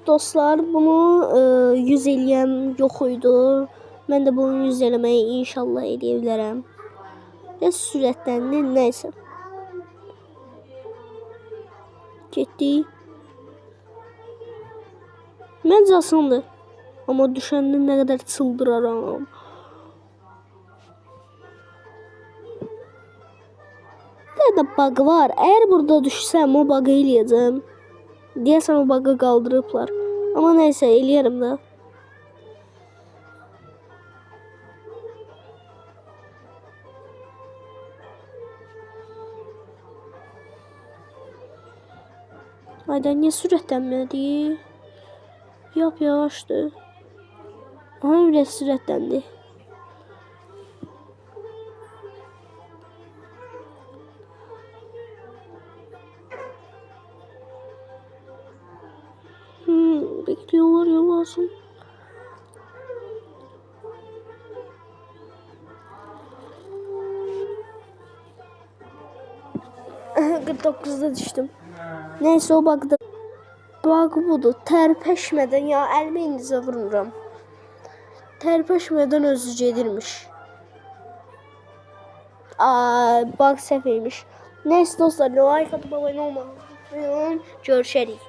dostlar, bunu 100 eləyən yox idi. Mən də bunu 100 eləməyi inşallah eləyə bilərəm. Biraz sürətləndi, nəysə. Getdik. Məncə asandır. Amma düşəndə nə qədər çıldıraram. Bir də bug var. Əgər burada düşsəm o bug'ı eləyəcəm. Deyəsən o bug'ı qaldırıblar. Amma nəysə eləyərəm də. Hayda, niyə sürətlənmədi? Yap yavaşdır. Aha, biraz sürətləndi. Bekliyorlar, yol alsın. %49'da düştüm. Neyse o bug'da. Bug budur. Tərpəşmədən ya əlimi indicə vururam. Tərpəşmədən özü gedirmiş. Bug səhv etmiş. Neyse dostlar, like atıp abone olmayı unutmayın. Görüşürüz.